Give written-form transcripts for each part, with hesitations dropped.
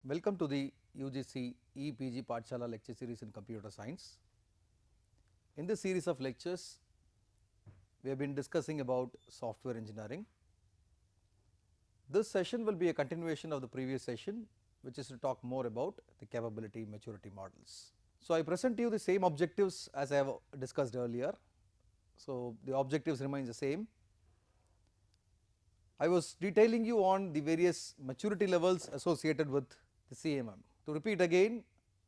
Welcome to the UGC EPG Pathshala lecture series in computer science. In this series of lectures, we have been discussing about software engineering. This session will be a continuation of the previous session, which is to talk more about the capability maturity models. So, I present to you the same objectives as I have discussed earlier. So, the objectives remain the same. I was detailing you on the various maturity levels associated with the CMM. To repeat again,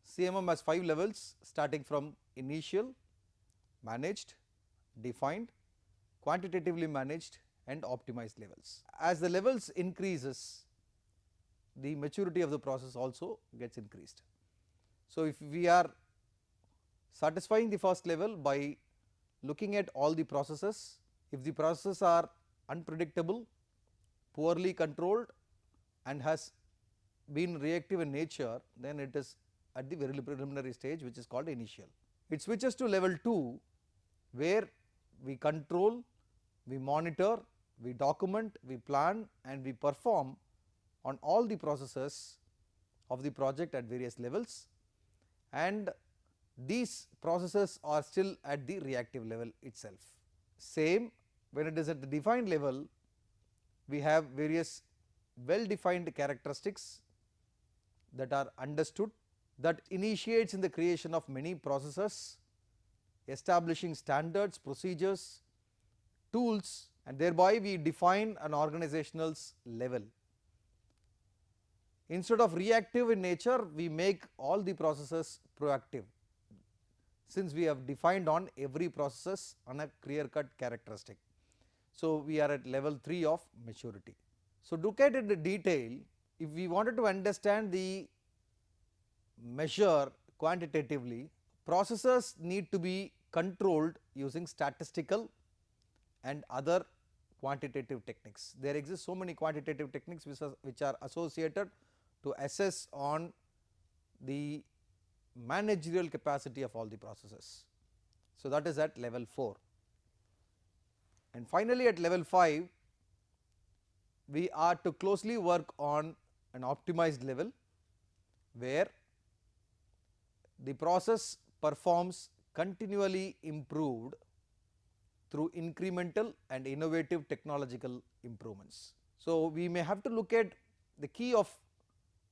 CMM has 5 levels starting from initial, managed, defined, quantitatively managed and optimized levels. As the levels increases, the maturity of the process also gets increased. So, if we are satisfying the first level by looking at all the processes, if the processes are unpredictable, poorly controlled and has been reactive in nature, then it is at the very preliminary stage, which is called initial. It switches to level 2, where we control, we monitor, we document, we plan and we perform on all the processes of the project at various levels, and these processes are still at the reactive level itself. Same when it is at the defined level, we have various well defined characteristics that are understood, that initiates in the creation of many processes, establishing standards, procedures, tools, and thereby we define an organizational level. Instead of reactive in nature, we make all the processes proactive, since we have defined on every process on a clear cut characteristic. So, we are at level 3 of maturity. So, look at it in detail. If we wanted to understand the measure quantitatively, processes need to be controlled using statistical and other quantitative techniques. There exist so many quantitative techniques which are associated to assess on the managerial capacity of all the processes. So, that is at level 4. And finally, at level 5, we are to closely work on an optimized level, where the process performs continually improved through incremental and innovative technological improvements. So, we may have to look at the key of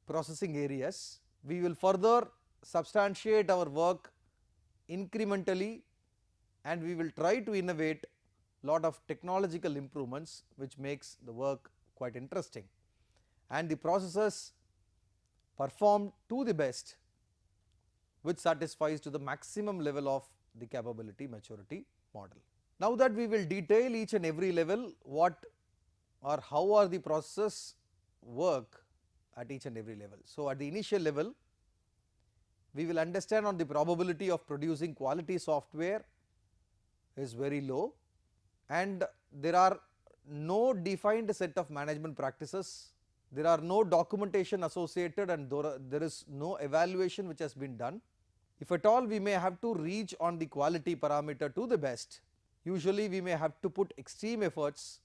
processing areas. We will further substantiate our work incrementally and we will try to innovate lot of technological improvements, which makes the work quite interesting, and the processes performed to the best, which satisfies to the maximum level of the capability maturity model. Now, that we will detail each and every level, what or how are the processes work at each and every level. So, at the initial level, we will understand on the probability of producing quality software is very low, and there are no defined set of management practices, there are no documentation associated, and there is no evaluation which has been done. If at all we may have to reach on the quality parameter to the best, usually we may have to put extreme efforts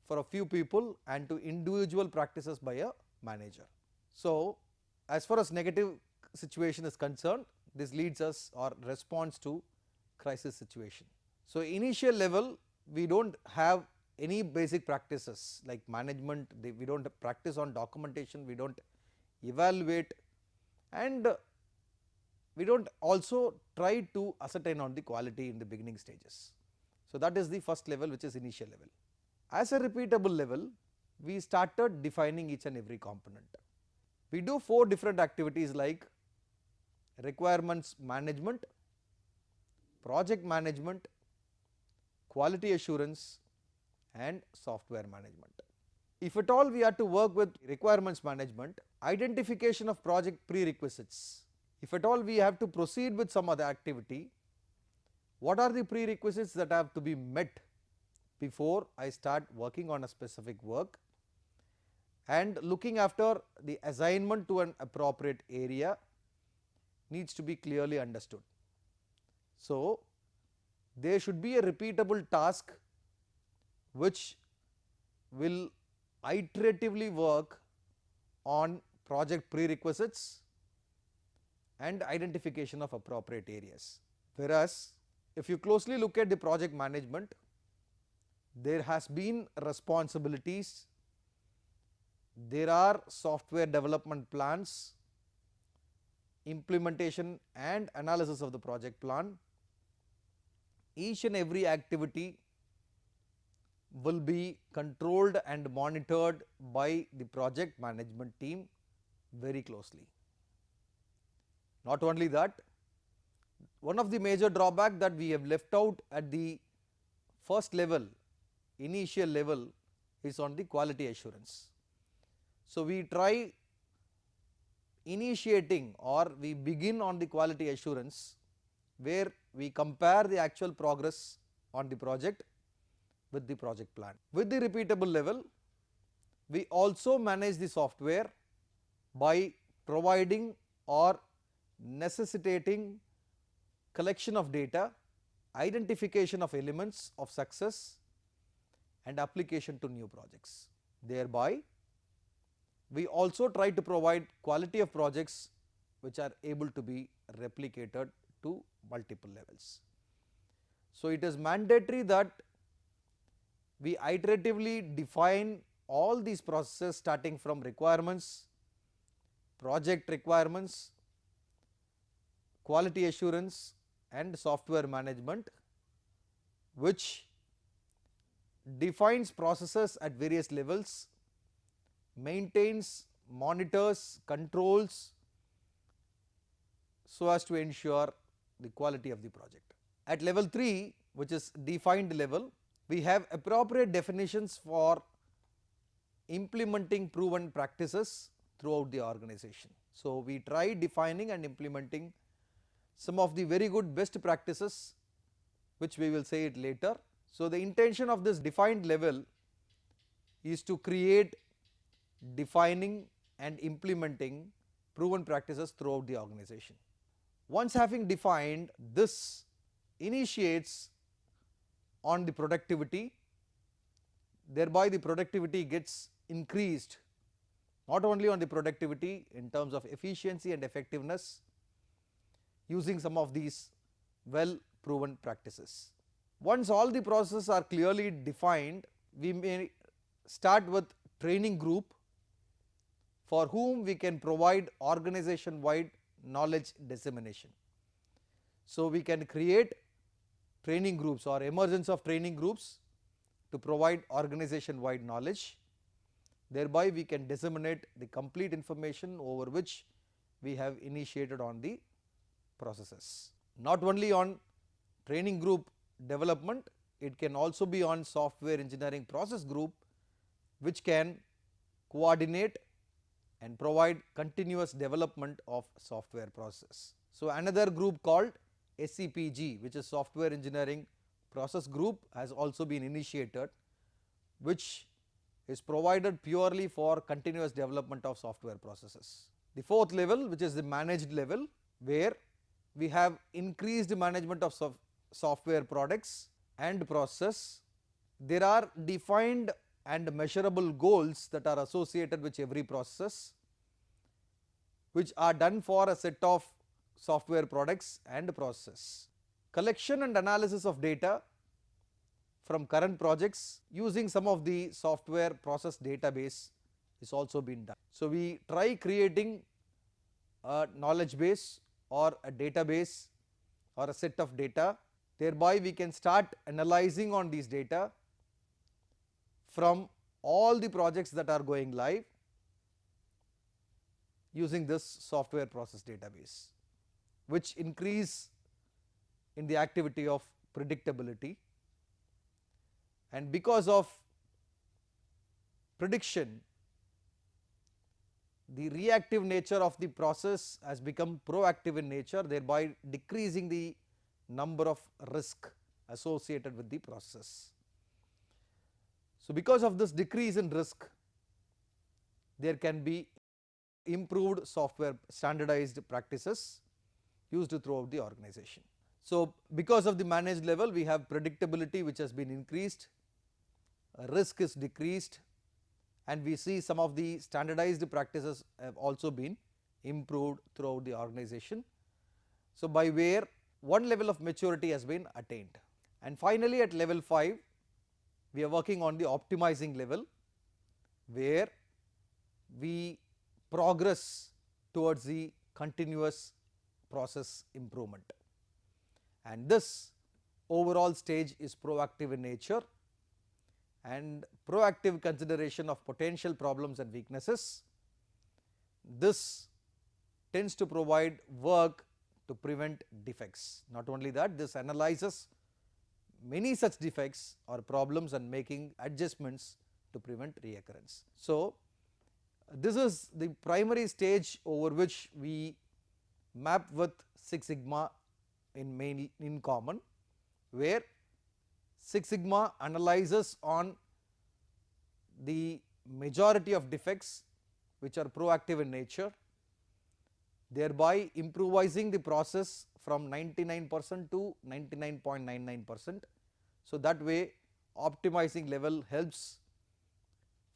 for a few people and to individual practices by a manager. So, as far as negative situation is concerned, this leads us or responds to crisis situation. So, initial level, we do not have any basic practices like management, we do not practice on documentation, we do not evaluate, and we do not also try to ascertain on the quality in the beginning stages. So, that is the first level, which is initial level. As a repeatable level, we started defining each and every component. We do 4 different activities like requirements management, project management, quality assurance and software management. If at all we are to work with requirements management, identification of project prerequisites. If at all we have to proceed with some other activity, what are the prerequisites that have to be met before I start working on a specific work, and looking after the assignment to an appropriate area needs to be clearly understood. So, there should be a repeatable task which will iteratively work on project prerequisites and identification of appropriate areas. Whereas, if you closely look at the project management, there has been responsibilities, there are software development plans, implementation and analysis of the project plan. Each and every activity will be controlled and monitored by the project management team very closely. Not only that, one of the major drawback that we have left out at the first level, initial level, is on the quality assurance. So, we try initiating or we begin on the quality assurance, where we compare the actual progress on the project with the project plan. With the repeatable level, we also manage the software by providing or necessitating collection of data, identification of elements of success and application to new projects. Thereby, we also try to provide quality of projects which are able to be replicated to multiple levels. So, it is mandatory that we iteratively define all these processes starting from requirements, project requirements, quality assurance and software management, which defines processes at various levels, maintains, monitors, controls, so as to ensure the quality of the project. At level 3, which is defined level, we have appropriate definitions for implementing proven practices throughout the organization. So, we try defining and implementing some of the very good best practices, which we will say it later. So, the intention of this defined level is to create, defining and implementing proven practices throughout the organization. Once having defined, this initiates on the productivity, thereby the productivity gets increased, not only on the productivity in terms of efficiency and effectiveness, using some of these well proven practices. Once all the processes are clearly defined, we may start with training group, for whom we can provide organization wide knowledge dissemination. So, we can create training groups or emergence of training groups to provide organization wide knowledge, thereby we can disseminate the complete information over which we have initiated on the processes. Not only on training group development, it can also be on software engineering process group, which can coordinate and provide continuous development of software process. So, another group called SEPG, which is software engineering process group, has also been initiated, which is provided purely for continuous development of software processes. The fourth level, which is the managed level, where we have increased management of software products and process. There are defined and measurable goals that are associated with every process, which are done for a set of software products and processes. Collection and analysis of data from current projects using some of the software process database is also been done. So, we try creating a knowledge base or a database or a set of data, thereby we can start analyzing on these data from all the projects that are going live using this software process database, which increase in the activity of predictability. And because of prediction, the reactive nature of the process has become proactive in nature, thereby decreasing the number of risk associated with the process. So, because of this decrease in risk, there can be improved software standardized practices used throughout the organization. So, because of the managed level, we have predictability which has been increased, risk is decreased, and we see some of the standardized practices have also been improved throughout the organization. So, by where one level of maturity has been attained. And finally, at level 5 we are working on the optimizing level, where we progress towards the continuous process improvement, and this overall stage is proactive in nature, and proactive consideration of potential problems and weaknesses. This tends to provide work to prevent defects. Not only that, this analyzes many such defects or problems and making adjustments to prevent reoccurrence. So, this is the primary stage over which we map with Six Sigma in common, where Six Sigma analyzes on the majority of defects which are proactive in nature, thereby improvising the process from 99% to 99.99%. So, that way optimizing level helps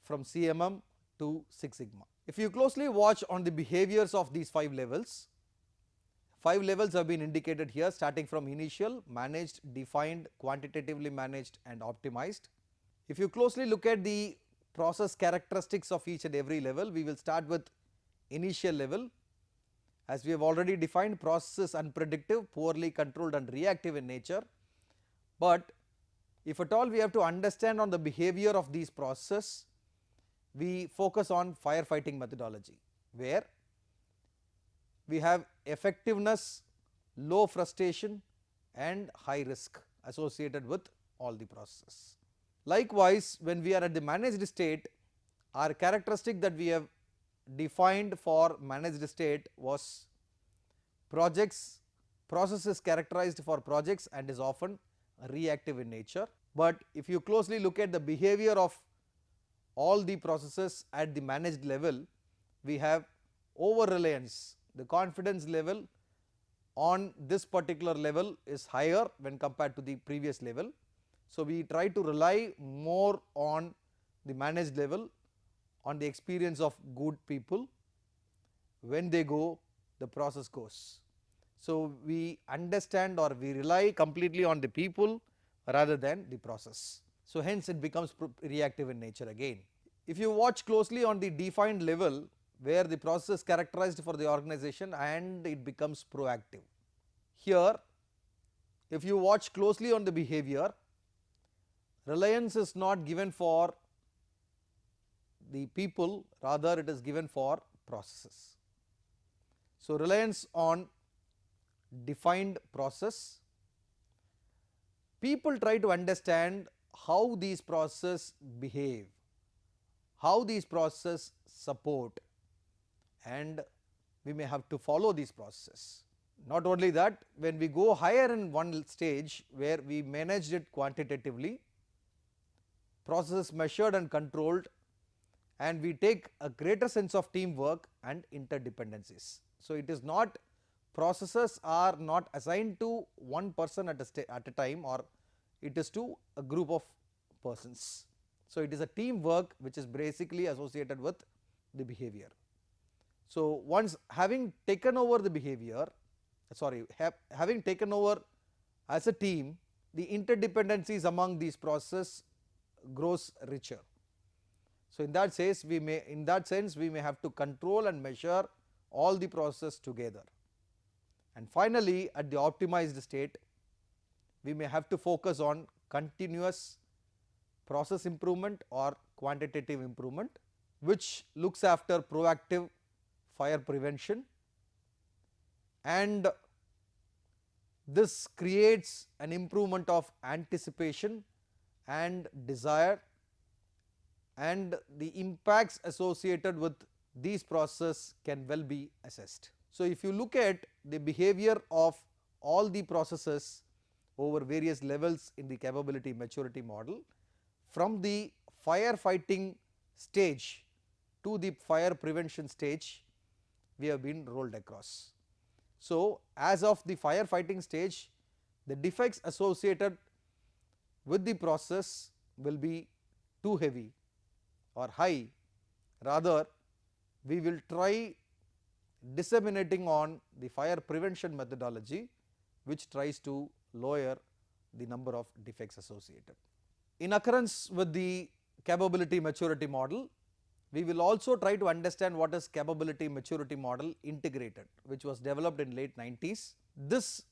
from CMM to Six Sigma. If you closely watch on the behaviors of these 5 levels, 5 levels have been indicated here, starting from initial, managed, defined, quantitatively managed and optimized. If you closely look at the process characteristics of each and every level, we will start with initial level. As we have already defined, process is unpredictable, poorly controlled and reactive in nature, but if at all we have to understand on the behavior of these processes, we focus on firefighting methodology, where we have effectiveness, low frustration and high risk associated with all the processes. Likewise, when we are at the managed state, our characteristic that we have defined for managed state was process is characterized for projects and is often reactive in nature. But if you closely look at the behavior of all the processes at the managed level, we have over reliance. The confidence level on this particular level is higher when compared to the previous level. So, we try to rely more on the managed level, on the experience of good people. When they go, the process goes. So, we understand or we rely completely on the people rather than the process. So, hence it becomes reactive in nature again. If you watch closely on the defined level, where the process is characterized for the organization and it becomes proactive. Here, if you watch closely on the behavior, reliance is not given for the people, rather it is given for processes. So, reliance on defined process, people try to understand how these processes behave, how these processes support, and we may have to follow these processes. Not only that, when we go higher in one stage where we managed it quantitatively, processes measured and controlled, and we take a greater sense of teamwork and interdependencies. So, it is not, processes are not assigned to one person at a time, or it is to a group of persons. So, it is a teamwork which is basically associated with the behavior. So, once having taken over the behavior, having taken over as a team, the interdependencies among these processes grows richer. So, in that sense we may have to control and measure all the processes together. And finally, at the optimized state, we may have to focus on continuous process improvement or quantitative improvement, which looks after proactive fire prevention, and this creates an improvement of anticipation and desire, and the impacts associated with these processes can well be assessed. So, if you look at the behavior of all the processes over various levels in the capability maturity model, from the firefighting stage to the fire prevention stage, we have been rolled across. So, as of the firefighting stage, the defects associated with the process will be too heavy or high Rather, we will try disseminating on the fire prevention methodology, which tries to lower the number of defects associated. In accordance with the capability maturity model, we will also try to understand what is capability maturity model integrated, which was developed in late 90s. This,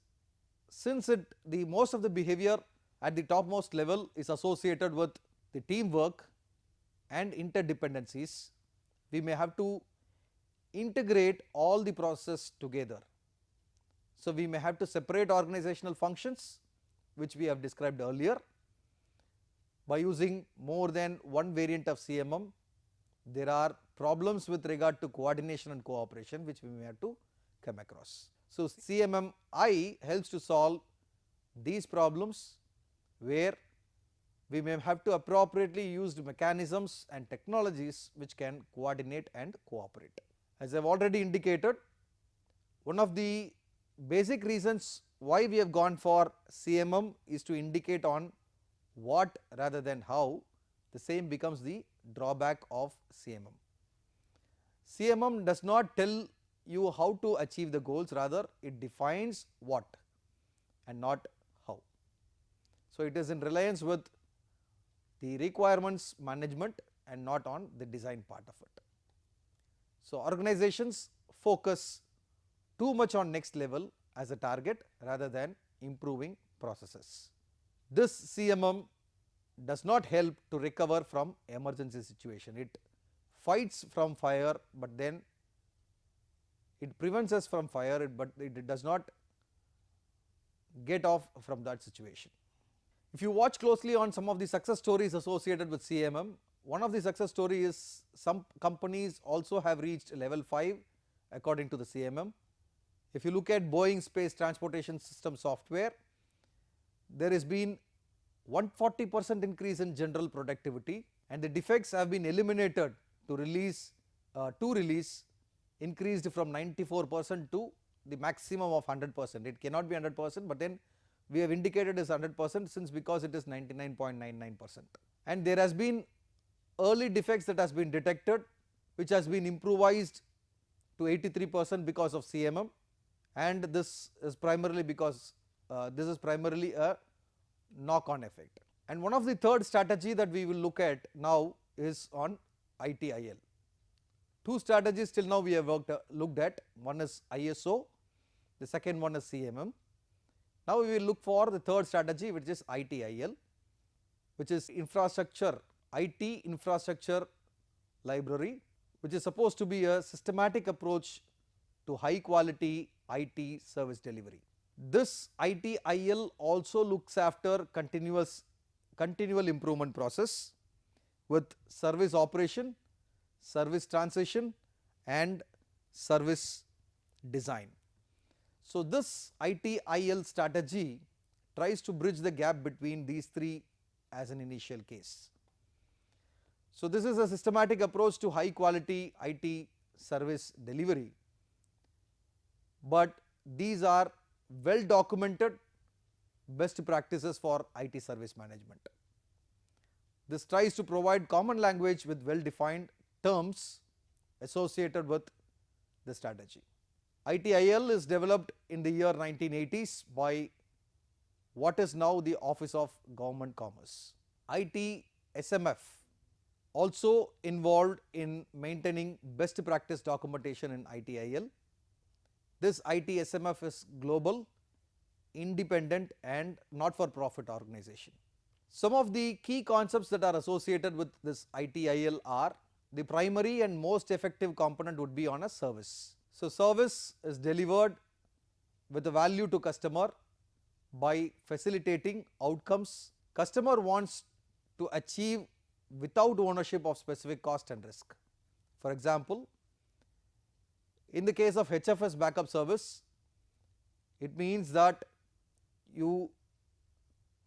since the most of the behavior at the topmost level is associated with the teamwork and interdependencies, we may have to integrate all the processes together. So, we may have to separate organizational functions, which we have described earlier. By using more than one variant of CMM, there are problems with regard to coordination and cooperation, which we may have to come across. So, CMMI helps to solve these problems, where we may have to appropriately use mechanisms and technologies which can coordinate and cooperate. As I have already indicated, one of the basic reasons why we have gone for CMM is to indicate on what rather than how. The same becomes the drawback of CMM. CMM does not tell you how to achieve the goals, rather it defines what and not how. So, it is in reliance with the requirements management and not on the design part of it. So, organizations focus too much on next level as a target rather than improving processes. This CMM does not help to recover from emergency situation. It fights from fire, but then it prevents us from fire, but it does not get off from that situation. If you watch closely on some of the success stories associated with CMM, one of the success stories is some companies also have reached level 5 according to the CMM. If you look at Boeing Space Transportation System software, there has been 140% increase in general productivity, and the defects have been eliminated to release increased from 94% to the maximum of 100%. It cannot be 100%, but then we have indicated as 100% since because it is 99.99%. And there has been early defects that has been detected, which has been improvised to 83% because of CMM, and this is primarily because this is primarily a knock on effect. And one of the third strategy that we will look at now is on ITIL. Two strategies till now we have looked at, one is ISO, the second one is CMM. Now we will look for the third strategy, which is ITIL, which is infrastructure, IT infrastructure library, which is supposed to be a systematic approach to high quality IT service delivery. This ITIL also looks after continual improvement process with service operation, service transition and service design. So, this ITIL strategy tries to bridge the gap between these three as an initial case. So, this is a systematic approach to high quality IT service delivery, but these are well documented best practices for IT service management. This tries to provide common language with well defined terms associated with the strategy. ITIL is developed in the year 1980s by what is now the Office of Government Commerce. ITSMF also involved in maintaining best practice documentation in ITIL. This ITSMF is global, independent and not for profit organization. Some of the key concepts that are associated with this ITIL are: the primary and most effective component would be on a service. So, service is delivered with a value to customer by facilitating outcomes customer wants to achieve without ownership of specific cost and risk. For example, in the case of HFS backup service, it means that you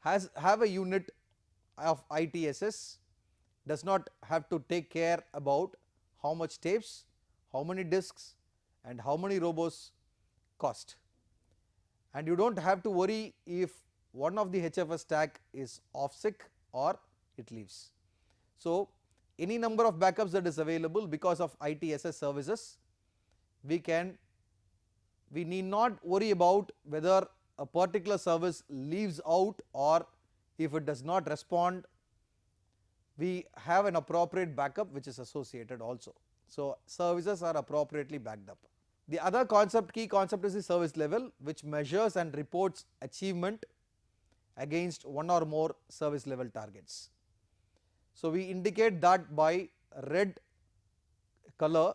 have a unit of ITSS, does not have to take care about how much tapes, how many disks and how many robos cost, and you do not have to worry if one of the HFS stack is off sick or it leaves. So, any number of backups that is available because of ITSS services. We need not worry about whether a particular service leaves out or if it does not respond, we have an appropriate backup which is associated also. So, services are appropriately backed up. The other concept, key concept, is the service level, which measures and reports achievement against one or more service level targets. So, we indicate that by red color,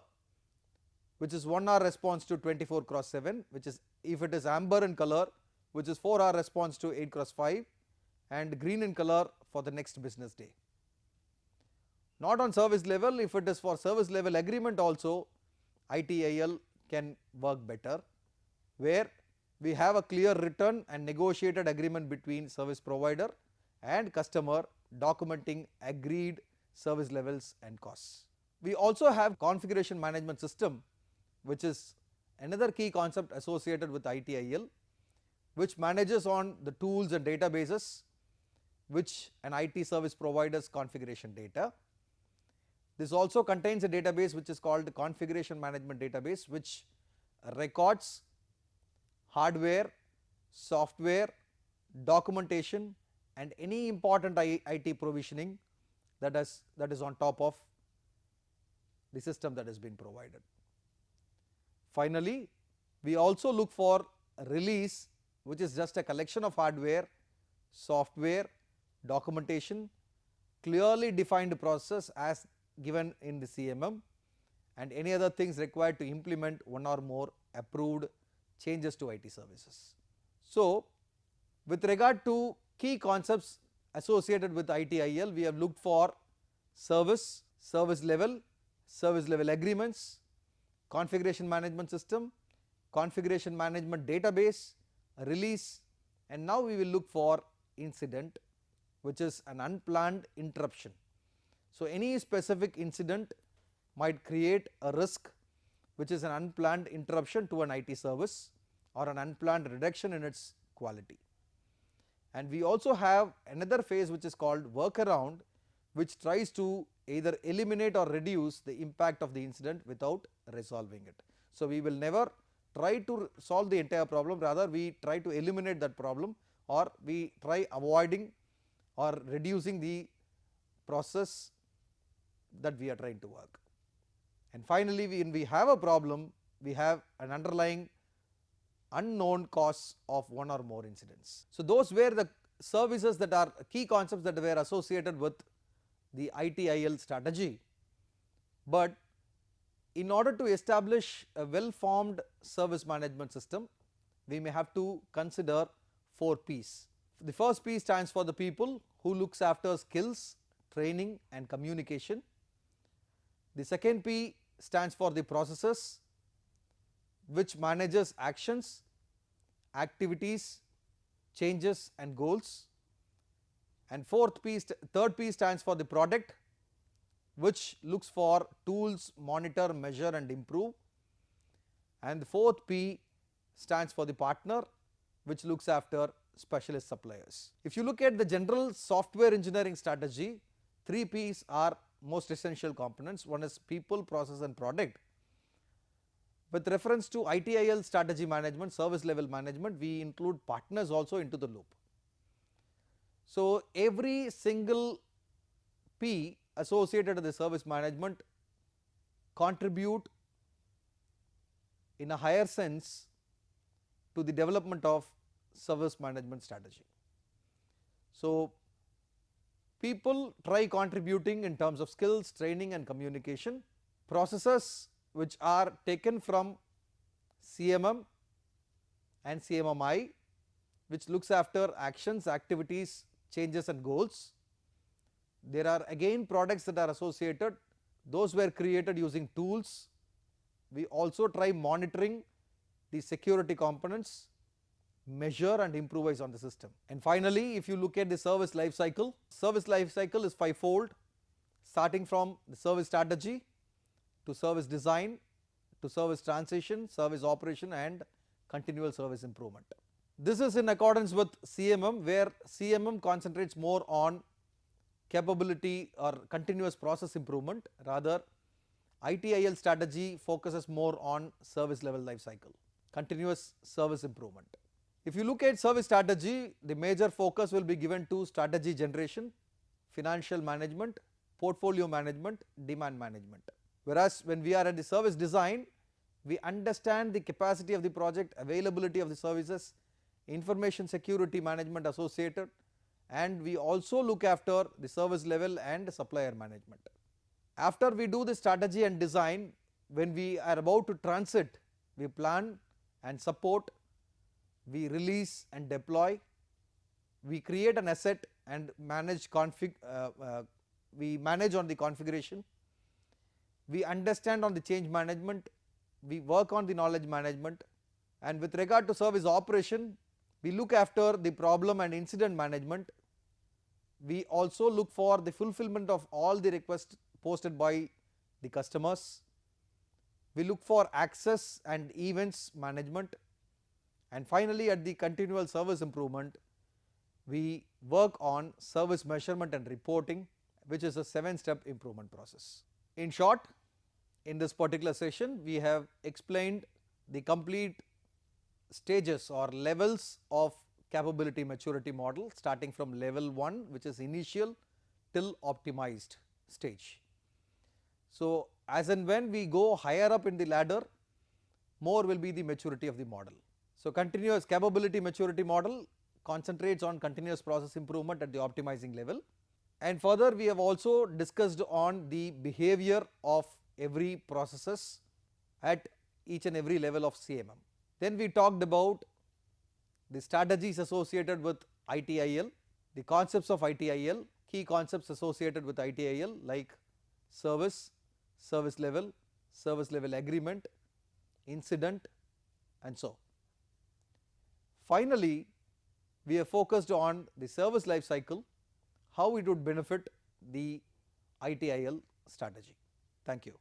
which is 1 hour response to 24x7, which is, if it is amber in color, which is 4 hour response to 8x5, and green in color for the next business day. Not on service level, if it is for service level agreement also, ITIL can work better, where we have a clear written and negotiated agreement between service provider and customer documenting agreed service levels and costs. We also have configuration management system, which is another key concept associated with ITIL, which manages on the tools and databases which an IT service provider's configuration data. This also contains a database which is called the configuration management database, which records hardware, software, documentation and any important IT provisioning that is on top of the system that has been provided. Finally, we also look for a release, which is just a collection of hardware, software, documentation, clearly defined process as given in the CMM, and any other things required to implement one or more approved changes to IT services. So, with regard to key concepts associated with ITIL, we have looked for service, service level agreements, configuration management system, configuration management database, release, and now we will look for incident, which is an unplanned interruption. So, any specific incident might create a risk, which is an unplanned interruption to an IT service or an unplanned reduction in its quality. And we also have another phase which is called workaround, which tries to either eliminate or reduce the impact of the incident without resolving it. So, we will never try to solve the entire problem, rather we try to eliminate that problem, or we try avoiding or reducing the process that we are trying to work. And finally, when we have a problem, we have an underlying unknown cause of one or more incidents. So, those were the services that are key concepts that were associated with the ITIL strategy. But in order to establish a well formed service management system, we may have to consider 4 P's. The first P stands for the people, who looks after skills, training and communication. The second P stands for the processes, which manages actions, activities, changes and goals. And third P stands for the product, which looks for tools, monitor, measure and improve. And the fourth P stands for the partner, which looks after specialist suppliers. If you look at the general software engineering strategy, 3 P's are most essential components. One is people, process and product. With reference to ITIL strategy management, service level management, we include partners also into the loop. So, every single P associated with the service management contribute in a higher sense to the development of service management strategy. So, people try contributing in terms of skills, training and communication. Processes which are taken from CMM and CMMI, which looks after actions, activities, changes and goals. There are again products that are associated, those were created using tools. We also try monitoring the security components, measure and improvise on the system. And finally, if you look at the service life cycle is 5-fold, starting from the service strategy to service design to service transition, service operation and continual service improvement. This is in accordance with CMM, where CMM concentrates more on capability or continuous process improvement, rather ITIL strategy focuses more on service level life cycle, continuous service improvement. If you look at service strategy, the major focus will be given to strategy generation, financial management, portfolio management, demand management. Whereas when we are at the service design, we understand the capacity of the project, availability of the services, information security management associated, and we also look after the service level and supplier management. After we do the strategy and design, when we are about to transit, we plan and support, we release and deploy, we create an asset and manage we manage on the configuration, we understand on the change management, we work on the knowledge management, and with regard to service operation, we look after the problem and incident management. We also look for the fulfillment of all the requests posted by the customers. We look for access and events management, and finally at the continual service improvement, we work on service measurement and reporting, which is a 7-step improvement process. In short, in this particular session, we have explained the complete stages or levels of capability maturity model, starting from level 1, which is initial, till optimized stage. So, as and when we go higher up in the ladder, more will be the maturity of the model. So, continuous capability maturity model concentrates on continuous process improvement at the optimizing level, and further we have also discussed on the behavior of every processes at each and every level of CMM. Then we talked about the strategies associated with ITIL, the concepts of ITIL, key concepts associated with ITIL like service, service level agreement, incident, and so. Finally, we have focused on the service life cycle, how it would benefit the ITIL strategy. Thank you.